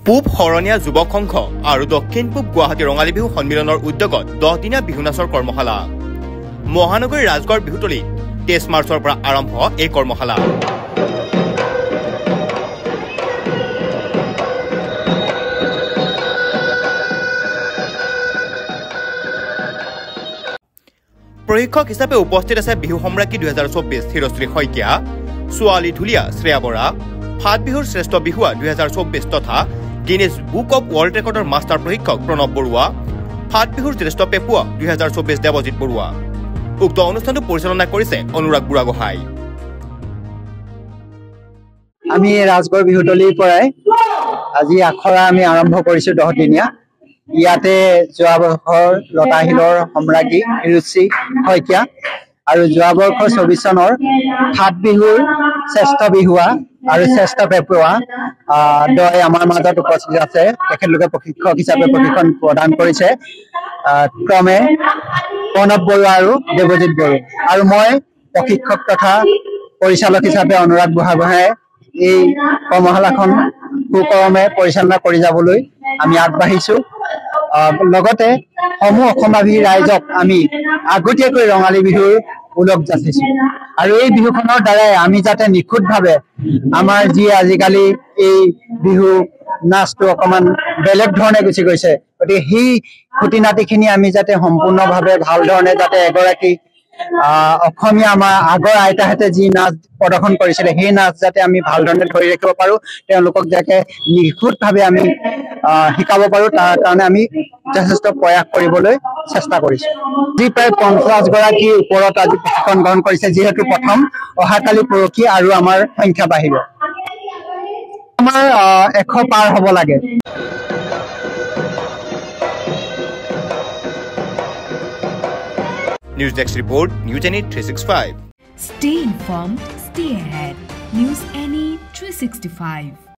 পূব শৰণীয়া যুৱক সংঘ আৰু দক্ষিণ পূব গুৱাহাটী ৰঙালী বিহু সন্মিলনৰ উদ্যোগত 10 দিনীয়া বিহু নাচৰ কৰ্মশালা মহানগৰী ৰাজগড় বিহুতলীত 23 মাৰ্চৰ পৰা আৰম্ভ এই কৰ্মশালা। প্ৰশিক্ষক হিচাপে উপস্থিত আছে বিহু সম্ৰাজ্ঞী 2024 শিৰশ্ৰী শইকীয়া, ছোৱালী ঢুলীয়া শ্ৰেয়া বৰা, ফাট বিহুৰ শ্ৰেষ্ঠ বিহুৱা 2024 তথা গিনিজ বুক অৱ ৱৰ্ল্ড ৰেকৰ্ডৰ মাষ্টাৰ প্ৰশিক্ষক প্ৰণৱ বৰুৱা, ফাট বিহুৰ জ্যেষ্ঠ পেপুৱা 2024 দেৱজিৎ বৰুৱা। উক্ত অনুষ্ঠানটো পৰিচালনা কৰিছে অনুৰাগ বুঢ়াগোহাঁই। আমি ৰাজগড় বিহুতলীৰ পৰাই আজি আখৰা আমি আৰম্ভ কৰিছো 10 দিনীয়া। ইয়াতে যোৱা বৰ্ষৰ লতাশিলৰ সম্ৰাজ্ঞী শিৰশ্ৰী শইকীয়া আৰু যোৱা বৰ্ষৰ 24 চনৰ ফাট বিহুৰ শ্ৰেষ্ঠ বিহুৱা আৰু শ্ৰেষ্ঠ পেপুৱা দয় আমাৰ মাজত উপস্থিত আছে। তেখেতলোকে প্ৰশিক্ষক হিচাপে প্ৰশিক্ষণ প্ৰদান কৰিছে ক্ৰমে প্ৰণৱ বৰুৱা আৰু দেৱজিৎ বৰুৱা, আৰু মই প্ৰশিক্ষক তথা পৰিচালক হিচাপে অনুৰাগ বুঢ়াগোহাঁই এই কৰ্মশালাখন সুকৰমে পৰিচালনা কৰি যাবলৈ আমি আগবাঢ়িছো। লগতে সমূহ অসমবাসী ৰাইজক আমি আগতীয়াকৈ ৰঙালী বিহুৰ ওলগ যাচিছো, আৰু এই বিহুখনৰ দ্বাৰাই আমি যাতে নিখুঁতভাৱে আমাৰ যি আজিকালি এই বিহু নাচটো অকমান বেলেগ ধৰণে গুচি গৈছে, গতিকে সেই খুঁটি নাটিখিনি আমি যাতে সম্পূৰ্ণভাৱে ভাল ধৰণে যাতে এগৰাকী অসমীয়া আমাৰ আগৰ আইতাহঁতে যি নাচ প্ৰদৰ্শন কৰিছিলে সেই নাচ যাতে আমি ভাল ধৰণে ধৰি ৰাখিব পাৰো, তেওঁলোকক যাতে নিখুঁতভাৱে আমি শিকাব পাৰো, তাৰ কাৰণে আমি যথেষ্ট প্ৰয়াস কৰিবলৈ চেষ্টা কৰিছো। যি প্ৰায় 50 গৰাকীৰ ওপৰত আজি প্ৰশিক্ষণ গ্ৰহণ কৰিছে, যিহেতু প্ৰথম অহাকালি পৰহি আৰু আমাৰ সংখ্যা বাঢ়িব, আমাৰ 100 পাৰ হ'ব লাগে। News Desk Report, News NE 365. Stay informed, stay ahead. News NE 365.